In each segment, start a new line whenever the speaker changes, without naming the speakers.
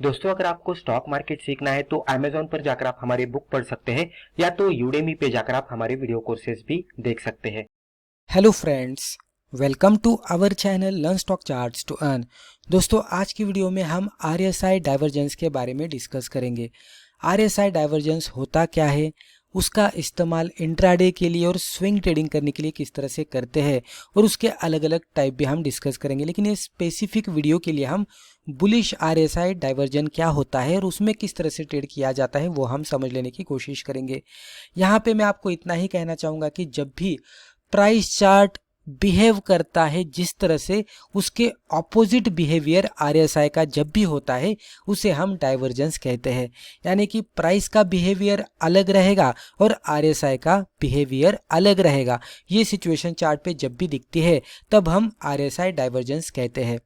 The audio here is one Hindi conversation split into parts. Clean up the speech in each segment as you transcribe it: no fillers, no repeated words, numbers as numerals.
दोस्तों, अगर आपको स्टॉक मार्केट सीखना है तो Amazon पर जाकर आप हमारे बुक पढ़ सकते हैं या तो Udemy पे जाकर आप हमारे वीडियो कोर्सेज भी देख सकते हैं।
Hello friends, welcome to our channel learn stock charts to earn. दोस्तों, आज की वीडियो में हम आरएसआई डाइवर्जेंस के बारे में डिस्कस करेंगे। आरएसआई डाइवर्जेंस होता क्या है, उसका इस्तेमाल इंट्राडे के लिए और स्विंग ट्रेडिंग करने के लिए किस तरह से करते हैं, और उसके अलग अलग टाइप भी हम डिस्कस करेंगे। लेकिन ये स्पेसिफिक वीडियो के लिए हम बुलिश आरएसआई डाइवर्जन क्या होता है और उसमें किस तरह से ट्रेड किया जाता है वो हम समझ लेने की कोशिश करेंगे। यहाँ पे मैं आपको इतना ही कहना चाहूँगा कि जब भी प्राइस चार्ट बिहेव करता है जिस तरह से, उसके ऑपोजिट बिहेवियर आरएसआई का जब भी होता है उसे हम डाइवर्जेंस कहते हैं। यानी कि प्राइस का बिहेवियर अलग रहेगा और आरएसआई का बिहेवियर अलग रहेगा। ये सिचुएशन चार्ट पे जब भी दिखती है तब हम आरएसआई डाइवर्जेंस कहते हैं।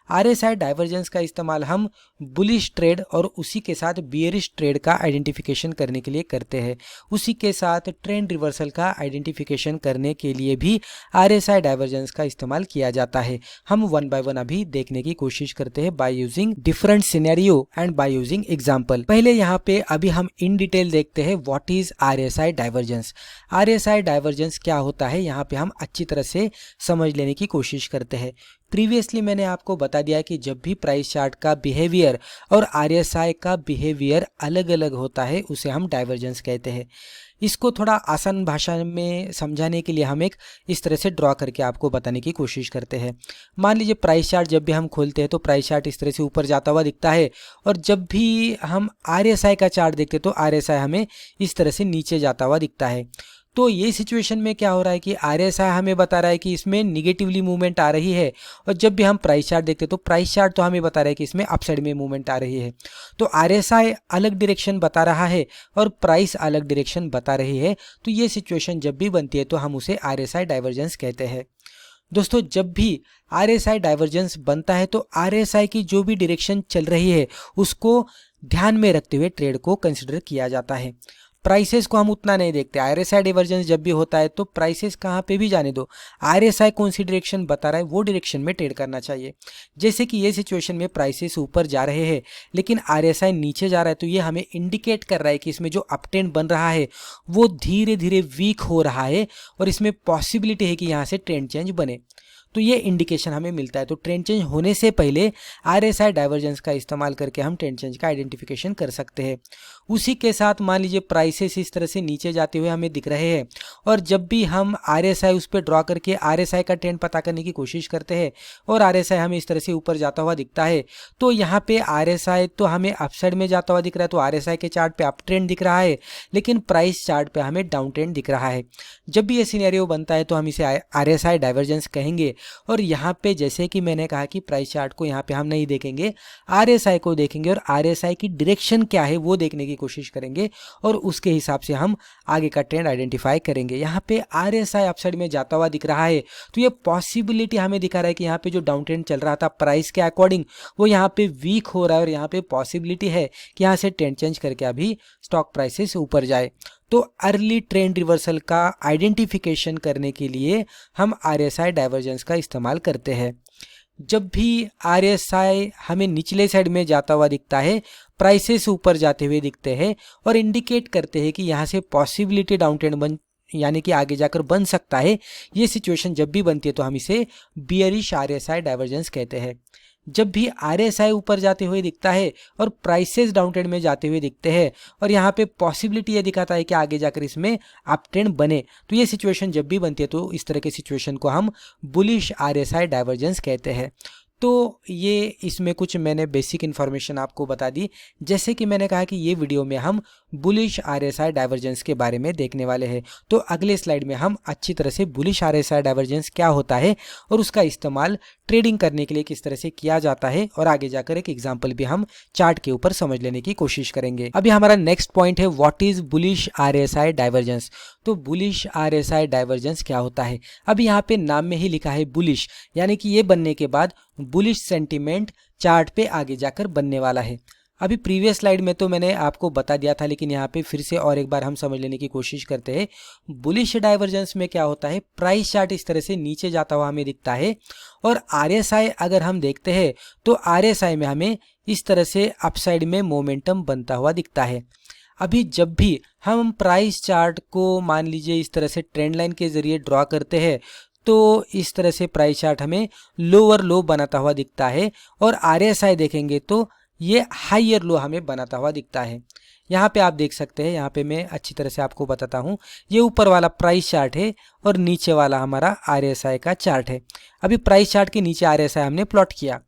आरएसआई डाइवर्जेंस का इस्तेमाल हम बुलिश ट्रेड और उसी के साथ बियरिश ट्रेड का आइडेंटिफिकेशन करने के लिए करते हैं। उसी के साथ ट्रेंड रिवर्सल का आइडेंटिफिकेशन करने के लिए भी आरएसआई डाइवर्जेंस का इस्तेमाल किया जाता है। हम वन बाय वन अभी देखने की कोशिश करते हैं by using different scenario and by using example. पहले यहाँ पे अभी हम इन डिटेल देखते हैं what is RSI divergence. RSI divergence क्या होता है, यहाँ पे हम अच्छी तरह से समझ लेने की कोशिश करते हैं। प्रीवियसली मैंने आपको बता दिया कि जब भी प्राइस चार्ट का बिहेवियर और आरएसआई का बिहेवियर अलग अलग होता है उसे हम डाइवर्जेंस कहते हैं। इसको थोड़ा आसान भाषा में समझाने के लिए हम एक इस तरह से ड्रॉ करके आपको बताने की कोशिश करते हैं। मान लीजिए प्राइस चार्ट जब भी हम खोलते हैं तो प्राइस चार्ट इस तरह से ऊपर जाता हुआ दिखता है, और जब भी हम आरएसआई का चार्ट देखते हैं तो आरएसआई हमें इस तरह से नीचे जाता हुआ दिखता है। तो ये सिचुएशन में क्या हो रहा है कि आरएसआई हमें बता रहा है कि इसमें निगेटिवली मूवमेंट आ रही है, और जब भी हम प्राइस चार्ट देखते हैं तो प्राइस चार्ट तो हमें बता रहा है कि इसमें अपसाइड में मूवमेंट आ रही है। तो आरएसआई अलग डायरेक्शन बता रहा है और प्राइस अलग डायरेक्शन बता रही है। तो ये सिचुएशन जब भी बनती है तो हम उसे आरएसआई डाइवर्जेंस कहते हैं। दोस्तों, जब भी आरएसआई डाइवर्जेंस बनता है तो आरएसआई की जो भी डायरेक्शन चल रही है उसको ध्यान में रखते हुए ट्रेड को कंसिडर किया जाता है। प्राइसेस को हम उतना नहीं देखते। आरएसआई डाइवर्जेंस जब भी होता है तो प्राइसेस कहाँ पे भी जाने दो, आरएसआई कौन सी डायरेक्शन बता रहा है वो डायरेक्शन में ट्रेड करना चाहिए। जैसे कि ये सिचुएशन में प्राइसेस ऊपर जा रहे हैं लेकिन आरएसआई नीचे जा रहा है, तो ये हमें इंडिकेट कर रहा है कि इसमें जो अपट्रेंड बन रहा है वो धीरे धीरे वीक हो रहा है और इसमें पॉसिबिलिटी है कि यहाँ से ट्रेंड चेंज बने। तो ये इंडिकेशन हमें मिलता है। तो ट्रेंड चेंज होने से पहले आरएसआई डाइवर्जेंस का इस्तेमाल करके हम ट्रेंड चेंज का आइडेंटिफिकेशन कर सकते हैं। उसी के साथ मान लीजिए प्राइसेस इस तरह से नीचे जाते हुए हमें दिख रहे हैं, और जब भी हम आरएसआई उस पर ड्रॉ करके आरएसआई का ट्रेंड पता करने की कोशिश करते हैं और आरएसआई हमें इस तरह से ऊपर जाता हुआ दिखता है, तो यहाँ पे आरएसआई तो हमें अपसाइड में जाता हुआ दिख रहा है, तो आरएसआई के चार्ट पे अप ट्रेंड दिख रहा है, लेकिन प्राइस चार्ट पे हमें डाउन ट्रेंड दिख रहा है। जब भी ये सिनेरियो बनता है तो हम इसे आरएसआई डाइवर्जेंस कहेंगे। और यहाँ पे जैसे कि मैंने कहा कि प्राइस चार्ट को यहाँ पे हम नहीं देखेंगे, आरएसआई को देखेंगे और आरएसआई की डायरेक्शन क्या है वो देखने की कोशिश करेंगे, और उसके हिसाब से हम आगे का ट्रेंड आइडेंटिफाई करेंगे। यहाँ पे आरएसआई अपसाइड में जाता हुआ दिख रहा है, तो ये पॉसिबिलिटी हमें दिखा रहा है कि यहाँ पे जो डाउन ट्रेंड चल रहा था प्राइस के अकॉर्डिंग वो यहाँ पे वीक हो रहा है, और यहाँ पे पॉसिबिलिटी है कि यहाँ से ट्रेंड चेंज करके अभी स्टॉक प्राइसेस ऊपर जाए। तो अर्ली ट्रेंड रिवर्सल का आइडेंटिफिकेशन करने के लिए हम आरएसआई डाइवर्जेंस का इस्तेमाल करते हैं। जब भी आरएसआई हमें निचले साइड में जाता हुआ दिखता है, प्राइसेस ऊपर जाते हुए दिखते हैं और इंडिकेट करते हैं कि यहाँ से पॉसिबिलिटी डाउन ट्रेंड बन यानी कि आगे जाकर बन सकता है, ये सिचुएशन जब भी बनती है तो हम इसे बियरिश आरएसआई डाइवर्जेंस कहते हैं। जब भी आरएसआई ऊपर जाते हुए दिखता है और प्राइसेस डाउन ट्रेंड में जाते हुए दिखते हैं और यहाँ पे पॉसिबिलिटी ये दिखाता है कि आगे जाकर इसमें अप ट्रेंड बने, तो ये सिचुएशन जब भी बनती है तो इस तरह के सिचुएशन को हम बुलिश आरएसआई डाइवर्जेंस कहते हैं। तो ये इसमें कुछ मैंने बेसिक इन्फॉर्मेशन आपको बता दी। जैसे कि मैंने कहा कि ये वीडियो में हम बुलिश आरएसआई डाइवर्जेंस के बारे में देखने वाले हैं, तो अगले स्लाइड में हम अच्छी तरह से बुलिश आरएसआई डाइवर्जेंस क्या होता है और उसका इस्तेमाल ट्रेडिंग करने के लिए किस तरह से किया जाता है, और आगे जाकर एक एग्जाम्पल भी हम चार्ट के ऊपर समझ लेने की कोशिश करेंगे। अभी हमारा नेक्स्ट पॉइंट है what is bullish RSI divergence. तो बुलिश आरएसआई डाइवर्जेंस क्या होता है, अभी यहाँ पे नाम में ही लिखा है बुलिश, यानी कि ये बनने के बाद बुलिश सेंटीमेंट चार्ट पे आगे जाकर बनने वाला है। अभी प्रीवियस स्लाइड में तो मैंने आपको बता दिया था, लेकिन यहाँ पे फिर से और एक बार हम समझ लेने की कोशिश करते हैं। बुलिश डाइवर्जेंस में क्या होता है, प्राइस चार्ट इस तरह से नीचे जाता हुआ हमें दिखता है और आरएसआई अगर हम देखते हैं तो आरएसआई में हमें इस तरह से अपसाइड में मोमेंटम बनता हुआ दिखता है। अभी जब भी हम प्राइस चार्ट को मान लीजिए इस तरह से ट्रेंड लाइन के जरिए ड्रॉ करते हैं तो इस तरह से प्राइस चार्ट हमें लोअर लो बनाता हुआ दिखता है और आरएसआई देखेंगे तो ये हायर लो हमें बनाता हुआ दिखता है। यहाँ पे आप देख सकते हैं, यहाँ पे मैं अच्छी तरह से आपको बताता हूँ, ये ऊपर वाला प्राइस चार्ट है और नीचे वाला हमारा आरएसआई का चार्ट है। अभी प्राइस चार्ट के नीचे आरएसआई हमने प्लॉट किया।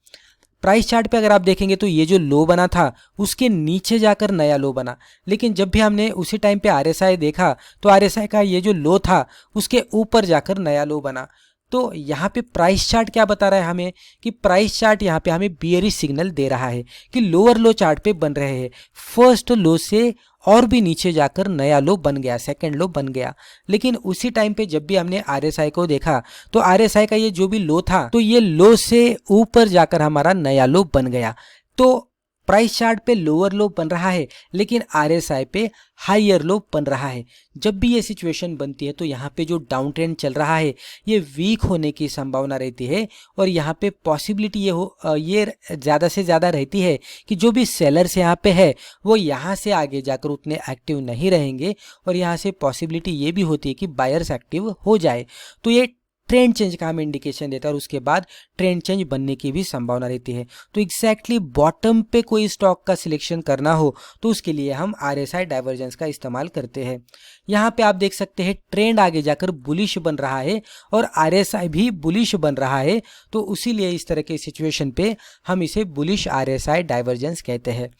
प्राइस चार्ट पे अगर आप देखेंगे तो ये जो लो बना था उसके नीचे जाकर नया लो बना, लेकिन जब भी हमने उसी टाइम पे आरएसआई देखा तो आरएसआई का ये जो लो था उसके ऊपर जाकर नया लो बना। तो यहाँ पे प्राइस चार्ट क्या बता रहा है हमें कि प्राइस चार्ट यहाँ पे हमें बियरिश सिग्नल दे रहा है कि लोअर लो चार्ट पे बन रहे हैं, फर्स्ट लो से और भी नीचे जाकर नया लो बन गया, सेकंड लो बन गया। लेकिन उसी टाइम पे जब भी हमने आरएसआई को देखा तो आरएसआई का ये जो भी लो था तो ये लो से ऊपर जाकर हमारा नया लो बन गया। तो प्राइस चार्ट पे लोअर लो बन रहा है लेकिन आरएसआई पे हायर लो बन रहा है। जब भी ये सिचुएशन बनती है तो यहाँ पे जो डाउन ट्रेंड चल रहा है ये वीक होने की संभावना रहती है और यहाँ पे पॉसिबिलिटी ये ज़्यादा से ज़्यादा रहती है कि जो भी सेलर्स यहाँ पे है वो यहाँ से आगे जाकर उतने एक्टिव नहीं रहेंगे और यहाँ से पॉसिबिलिटी ये भी होती है कि बायर्स एक्टिव हो जाए। तो ये ट्रेंड चेंज का हमें इंडिकेशन देता है और उसके बाद ट्रेंड चेंज बनने की भी संभावना रहती है। तो एग्जैक्टली बॉटम पे कोई स्टॉक का सिलेक्शन करना हो तो उसके लिए हम आरएसआई डाइवर्जेंस का इस्तेमाल करते हैं। यहाँ पे आप देख सकते हैं ट्रेंड आगे जाकर बुलिश बन रहा है और आरएसआई भी बुलिश बन रहा है, तो उसीलिए इस तरह के सिचुएशन पे हम इसे बुलिश आरएसआई डाइवर्जेंस कहते हैं।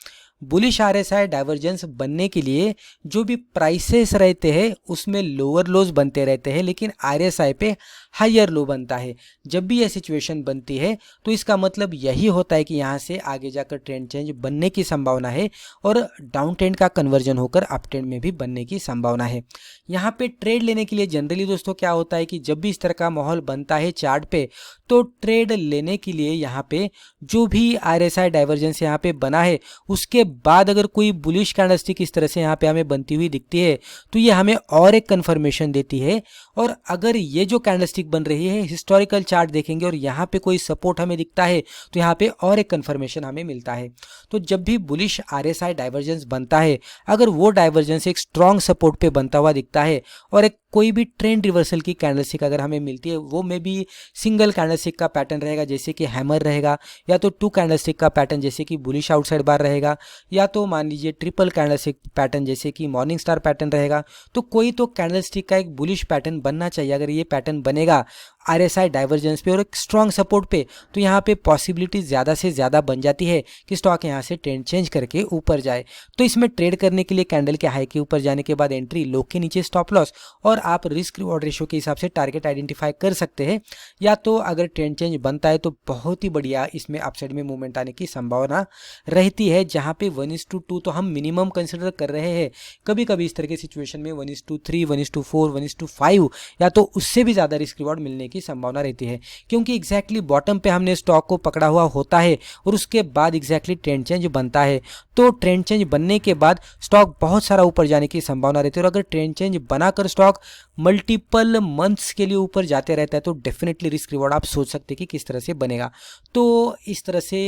बुलिश आरएसआई डाइवर्जेंस बनने के लिए जो भी प्राइसेस रहते हैं उसमें लोअर लोज बनते रहते हैं लेकिन आरएसआई पे हायर लो बनता है। जब भी यह सिचुएशन बनती है तो इसका मतलब यही होता है कि यहाँ से आगे जाकर ट्रेंड चेंज बनने की संभावना है और डाउन ट्रेंड का कन्वर्जन होकर अप ट्रेंड में भी बनने की संभावना है। यहाँ पे ट्रेड लेने के लिए जनरली दोस्तों क्या होता है कि जब भी इस तरह का माहौल बनता है चार्ट पे तो ट्रेड लेने के लिए यहाँ पे जो भी आरएसआई डाइवर्जेंस यहाँ पे बना है उसके बाद अगर कोई बुलिश कैंडलस्टिक इस तरह से यहाँ पे हमें बनती हुई दिखती है तो ये हमें और एक कंफर्मेशन देती है। और अगर ये जो कैंडलस्टिक बन रही है हिस्टोरिकल चार्ट देखेंगे और यहाँ पे कोई सपोर्ट हमें दिखता है तो यहाँ पे और एक कंफर्मेशन हमें मिलता है। तो जब भी बुलिश आरएसआई डाइवर्जेंस बनता है अगर वो डाइवर्जेंस एक स्ट्रॉन्ग सपोर्ट पे बनता हुआ दिखता है और एक कोई भी ट्रेंड रिवर्सल की कैंडलस्टिक अगर हमें मिलती है वो में भी सिंगल कैंडलस्टिक का पैटर्न रहेगा जैसे कि हैमर रहेगा, या तो टू कैंडलस्टिक का पैटर्न जैसे कि बुलिश आउटसाइड बार रहेगा, या तो मान लीजिए ट्रिपल कैंडलस्टिक पैटर्न जैसे कि मॉर्निंग स्टार पैटर्न रहेगा, तो कोई तो कैंडलस्टिक का एक बुलिश पैटर्न बनना चाहिए। अगर ये पैटर्न बनेगा आरएसआई डाइवर्जेंस पे और एक स्ट्रॉन्ग सपोर्ट पे तो यहाँ पे पॉसिबिलिटी ज़्यादा से ज़्यादा बन जाती है कि स्टॉक यहाँ से ट्रेंड चेंज करके ऊपर जाए। तो इसमें ट्रेड करने के लिए कैंडल के हाई के ऊपर जाने के बाद एंट्री, लो के नीचे स्टॉप लॉस, और आप रिस्क रिवॉर्ड रेशियो के हिसाब से टारगेट आइडेंटिफाई कर सकते हैं। या तो अगर ट्रेंड चेंज बनता है तो बहुत ही बढ़िया इसमें अपसाइड में मूवमेंट आने की संभावना रहती है, जहाँ पे 1:2 तो हम मिनिमम कंसिडर कर रहे हैं। कभी कभी इस तरह की सिचुएशन में 1:3, 1:4, 1:5 या तो उससे भी ज़्यादा रिस्क रिवॉर्ड मिलने की संभावना रहती है, क्योंकि एग्जैक्टली बॉटम पे हमने स्टॉक को पकड़ा हुआ होता है और उसके बाद एग्जैक्टली ट्रेंड चेंज बनता है। तो ट्रेंड चेंज बनने के बाद स्टॉक बहुत सारा ऊपर जाने की संभावना रहती है, और अगर ट्रेंड चेंज बनाकर स्टॉक मल्टीपल मंथ्स के लिए ऊपर जाते रहता है तो डेफिनेटली रिस्क रिवॉर्ड आप सोच सकते हैं कि किस तरह से बनेगा। तो इस तरह से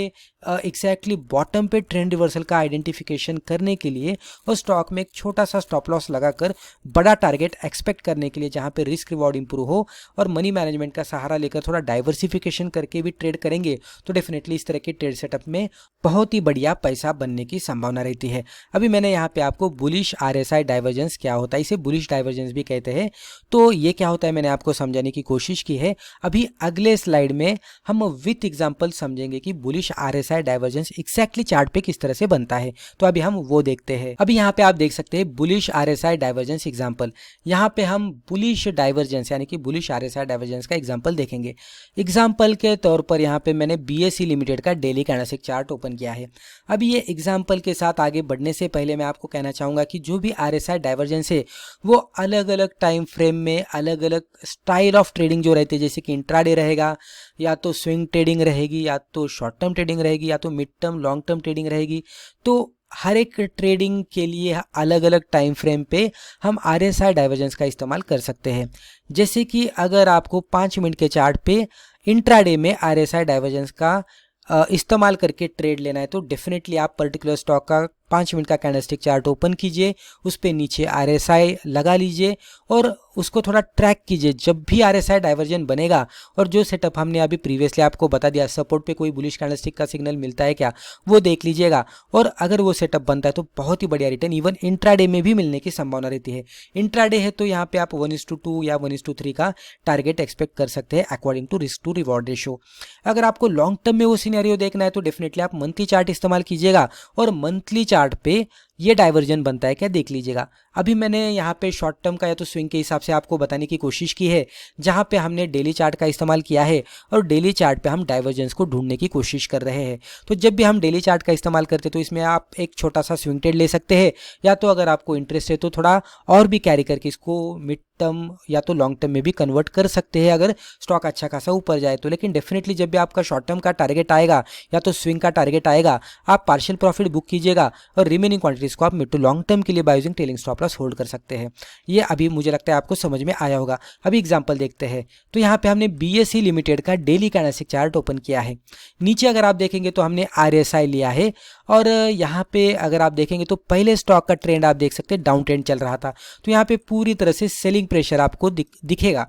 एग्जैक्टली बॉटम पे ट्रेंड रिवर्सल का आइडेंटिफिकेशन करने के लिए और स्टॉक में एक छोटा सा स्टॉप लॉस लगाकर बड़ा टारगेट एक्सपेक्ट करने के लिए, जहां पे रिस्क रिवॉर्ड इंप्रूव हो और मनी मैनेजमेंट का सहारा लेकर थोड़ा डाइवर्सिफिकेशन करके भी ट्रेड करेंगे तो डेफिनेटली इस तरह के ट्रेड सेटअप में बहुत ही बढ़िया पैसा बनने की संभावना रहती है। अभी मैंने यहाँ पे आपको बुलिश आरएसआई डाइवर्जेंस क्या होता है, इसे बुलिश डाइवर्जेंस भी कहते हैं, तो ये क्या होता है मैंने आपको समझाने की कोशिश की है। अभी अगले स्लाइड में हम विथ एग्जांपल समझेंगे कि bullish RSI divergence exactly chart पे किस तरह से बनता है। तो अभी हम वो देखते हैं। अभी यहाँ पे आप देख सकते हैं बुलिश आरएसआई डाइवर्जेंस एग्जांपल। यहाँ पे हम बुलिश डाइवर्जेंस यानी कि बुलिश आरएसआई डाइवर्जेंस डाइवर्जेंस का एग्जांपल देखेंगे। एग्जांपल के तौर पर यहाँ पे मैंने BSE लिमिटेड का डेली कैंडलस्टिक चार्ट ओपन किया है। अभी ये एग्जांपल के साथ आगे बढ़ने से पहले मैं आपको कहना चाहूँगा कि जो भी RSI डाइवर्जेंस है वो अलग अलग टाइम फ्रेम में अलग अलग स्टाइल ऑफ ट्रेडिंग जो रहती है, जैसे कि इंट्राडे रहेगा, या तो स्विंग ट्रेडिंग रहेगी, या तो शॉर्ट टर्म ट्रेडिंग रहेगी, या तो mid term long term trading रहेगी। तो हर एक ट्रेडिंग के लिए अलग अलग टाइम फ्रेम पे हम RSI डाइवर्जेंस का इस्तेमाल कर सकते हैं। जैसे कि अगर आपको 5 मिनट के चार्ट पे इंट्राडे में RSI डाइवर्जेंस का इस्तेमाल करके ट्रेड लेना है तो डेफिनेटली आप पर्टिकुलर स्टॉक का 5 मिनट का कैंडलस्टिक चार्ट ओपन कीजिए, उस पे नीचे RSI लगा लीजिए और उसको थोड़ा ट्रैक कीजिए। जब भी RSI डाइवर्जन बनेगा और जो सेटअप हमने अभी प्रीवियसली आपको बता दिया, सपोर्ट पे कोई बुलिश कैंडलस्टिक का सिग्नल मिलता है क्या, वो देख लीजिएगा। और अगर वो सेटअप बनता है तो बहुत ही बढ़िया रिटर्न इवन इंट्राडे में भी मिलने की संभावना रहती है। इंट्राडे है तो यहाँ पे आप 1:2 या 1:3 का टारगेट एक्सपेक्ट कर सकते हैं according to risk to reward ratio. अगर आपको लॉन्ग टर्म में वो सिनेरियो देखना है तो डेफिनेटली आप मंथली चार्ट इस्तेमाल कीजिएगा और मंथली चार्ट पे ये डाइवर्जन बनता है क्या देख लीजिएगा। अभी मैंने यहाँ पे शॉर्ट टर्म का या तो स्विंग के हिसाब से आपको बताने की कोशिश की है, जहाँ पे हमने डेली चार्ट का इस्तेमाल किया है और डेली चार्ट पे हम डाइवर्जेंस को ढूंढने की कोशिश कर रहे हैं। तो जब भी हम डेली चार्ट का इस्तेमाल करते हैं तो इसमें आप एक छोटा सा स्विंग ट्रेड ले सकते हैं, या तो अगर आपको इंटरेस्ट है तो थोड़ा और भी कैरी करके इसको मिड टर्म या तो लॉन्ग टर्म में भी कन्वर्ट कर सकते हैं अगर स्टॉक अच्छा खासा ऊपर जाए तो। लेकिन डेफिनेटली जब भी आपका शॉर्ट टर्म का टारगेट आएगा या तो स्विंग का टारगेट आएगा, आप पार्शियल प्रॉफिट बुक कीजिएगा और रिमेनिंग क्वांटिटीज को आप मिड टू लॉन्ग टर्म के लिए by using trailing stop loss hold कर सकते हैं। ये अभी मुझे लगता है आपको समझ में आया होगा। अभी एग्जांपल देखते हैं। तो यहाँ पे हमने BSE लिमिटेड का डेली कैंडलस्टिक चार्ट ओपन किया है। नीचे अगर आप देखेंगे तो हमने RSI लिया है और यहाँ पे अगर आप देखेंगे तो पहले स्टॉक का ट्रेंड आप देख सकते हैं डाउन ट्रेंड चल रहा था, तो यहाँ पे पूरी तरह से सेलिंग प्रेशर आपको दिखेगा।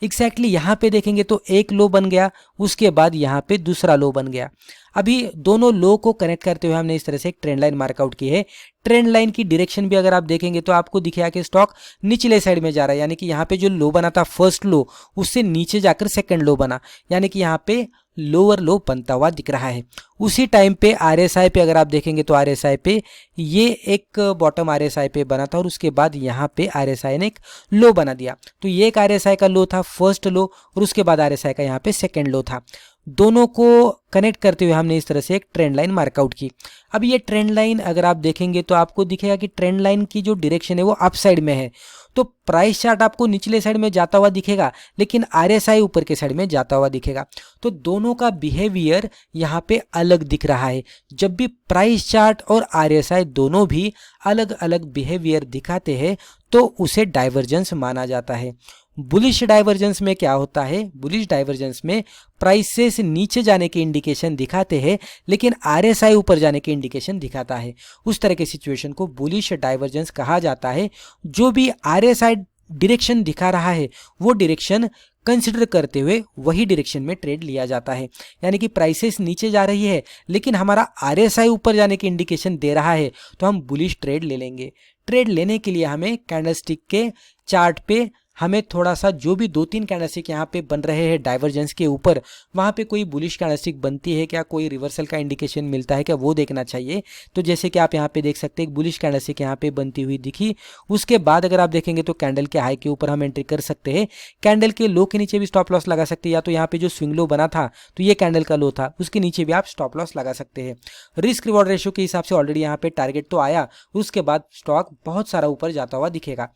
एग्जैक्टली यहाँ पे देखेंगे तो एक लो बन गया, उसके बाद यहाँ पे दूसरा लो बन गया। अभी दोनों लो को कनेक्ट करते हुए हमने इस तरह से एक ट्रेंड लाइन मार्कआउट की है। ट्रेंड लाइन की डायरेक्शन भी अगर आप देखेंगे तो आपको दिखेगा कि स्टॉक निचले साइड में जा रहा है, यानी कि यहाँ पे जो लो बना था फर्स्ट लो उससे नीचे जाकर सेकंड लो बना, यानी कि यहाँ पे लोअर लो बनता हुआ दिख रहा है। उसी टाइम पे RSI पे अगर आप देखेंगे तो RSI पे ये एक बॉटम RSI पे बना था और उसके बाद यहाँ पे RSI ने एक लो बना दिया। तो ये एक RSI का लो था फर्स्ट लो और उसके बाद RSI का यहाँ पे सेकंड लो था। दोनों को कनेक्ट करते हुए हमने इस तरह से एक ट्रेंड लाइन मार्कआउट की। अब ये ट्रेंड लाइन अगर आप देखेंगे तो आपको दिखेगा कि ट्रेंड लाइन की जो डायरेक्शन है वो अप साइड में है, तो प्राइस चार्ट आपको निचले साइड में जाता हुआ दिखेगा लेकिन RSI ऊपर के साइड में जाता हुआ दिखेगा। तो दोनों का बिहेवियर यहाँ पे अलग दिख रहा है। जब भी प्राइस चार्ट और RSI दोनों भी अलग अलग बिहेवियर दिखाते हैं तो उसे डाइवर्जेंस माना जाता है। बुलिश डाइवर्जेंस में क्या होता है, बुलिश डाइवर्जेंस में प्राइसेस नीचे जाने की इंडिकेशन दिखाते हैं लेकिन RSI ऊपर जाने की इंडिकेशन दिखाता है। उस तरह के सिचुएशन को बुलिश डाइवर्जेंस कहा जाता है। जो भी RSI डायरेक्शन दिखा रहा है वो डायरेक्शन कंसिडर करते हुए वही डायरेक्शन में ट्रेड लिया जाता है, यानी कि प्राइसेस नीचे जा रही है लेकिन हमारा RSI ऊपर जाने की इंडिकेशन दे रहा है तो हम बुलिश ट्रेड ले लेंगे। ट्रेड लेने के लिए हमें कैंडलस्टिक के चार्ट पे हमें थोड़ा सा जो भी 2-3 कैंडलस्टिक यहाँ पे बन रहे हैं डाइवर्जेंस के ऊपर, वहाँ पे कोई बुलिश कैंडलस्टिक बनती है क्या, कोई रिवर्सल का इंडिकेशन मिलता है क्या, वो देखना चाहिए। तो जैसे कि आप यहाँ पे देख सकते हैं एक बुलिश कैंडलस्टिक यहाँ पे बनती हुई दिखी। उसके बाद अगर आप देखेंगे तो कैंडल के हाई के ऊपर हम एंट्री कर सकते हैं, कैंडल के लो के नीचे भी स्टॉप लॉस लगा सकते हैं, या तो यहाँ पे जो स्विंग लो बना था तो ये कैंडल का लो था उसके नीचे भी आप स्टॉप लॉस लगा सकते हैं। रिस्क रिवॉर्ड रेशियो के हिसाब से ऑलरेडी यहाँ पे टारगेट तो आया, उसके बाद स्टॉक बहुत सारा ऊपर जाता हुआ दिखेगा।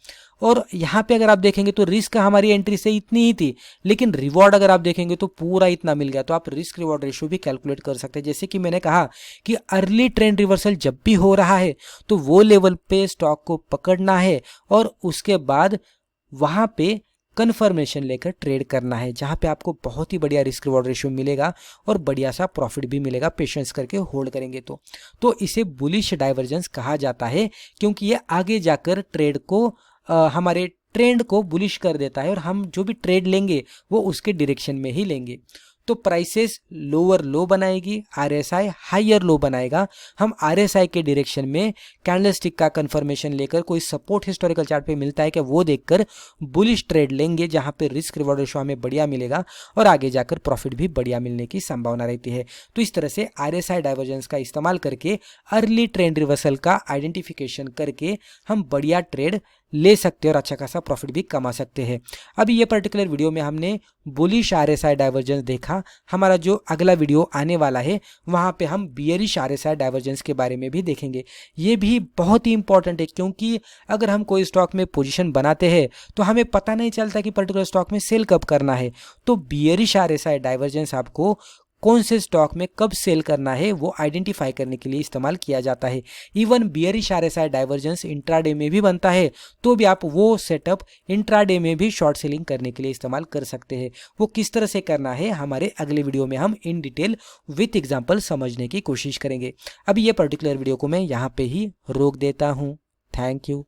और यहाँ पे अगर आप देखेंगे तो रिस्क हमारी एंट्री से इतनी ही थी लेकिन रिवॉर्ड अगर आप देखेंगे तो पूरा इतना मिल गया। तो आप रिस्क रिवॉर्ड रेशियो भी कैलकुलेट कर सकते हैं। जैसे कि मैंने कहा कि अर्ली ट्रेंड रिवर्सल जब भी हो रहा है तो वो लेवल पे स्टॉक को पकड़ना है और उसके बाद वहाँ पे कन्फर्मेशन लेकर ट्रेड करना है, जहाँ पे आपको बहुत ही बढ़िया रिस्क रिवॉर्ड रेशियो मिलेगा और बढ़िया सा प्रॉफिट भी मिलेगा पेशेंस करके होल्ड करेंगे तो इसे बुलिश डाइवर्जेंस कहा जाता है, क्योंकि ये आगे जाकर ट्रेड को हमारे ट्रेंड को बुलिश कर देता है और हम जो भी ट्रेड लेंगे वो उसके डायरेक्शन में ही लेंगे। तो प्राइसेस लोअर लो बनाएगी, RSI हायर लो बनाएगा। हम RSI के डायरेक्शन में कैंडलस्टिक का कंफर्मेशन लेकर कोई सपोर्ट हिस्टोरिकल चार्ट पे मिलता है क्या वो देखकर बुलिश ट्रेड लेंगे, जहां पे रिस्क रिवॉर्ड रेशियो हमें बढ़िया मिलेगा और आगे जाकर प्रॉफिट भी बढ़िया मिलने की संभावना रहती है। तो इस तरह से RSI डाइवर्जेंस का इस्तेमाल करके अर्ली ट्रेंड रिवर्सल का आइडेंटिफिकेशन करके हम बढ़िया ट्रेड ले सकते हैं और अच्छा खासा प्रॉफिट भी कमा सकते हैं। अभी ये पर्टिकुलर वीडियो में हमने बुलिश RSI डाइवर्जेंस देखा। हमारा जो अगला वीडियो आने वाला है वहाँ पे हम बियरिश RSI डाइवर्जेंस के बारे में भी देखेंगे। ये भी बहुत ही इंपॉर्टेंट है, क्योंकि अगर हम कोई स्टॉक में पोजीशन बनाते हैं तो हमें पता नहीं चलता कि पर्टिकुलर स्टॉक में सेल कब करना है। तो बियरिश RSI डाइवर्जेंस आपको कौन से स्टॉक में कब सेल करना है वो आइडेंटिफाई करने के लिए इस्तेमाल किया जाता है। Even bearish RSI divergence intraday में भी बनता है, तो भी आप वो सेटअप इंट्राडे में भी शॉर्ट सेलिंग करने के लिए इस्तेमाल कर सकते हैं। वो किस तरह से करना है हमारे अगले वीडियो में हम इन डिटेल विथ एग्जांपल समझने की कोशिश करेंगे। अभी ये पर्टिकुलर वीडियो को मैं यहाँ पे ही रोक देता हूँ। Thank you.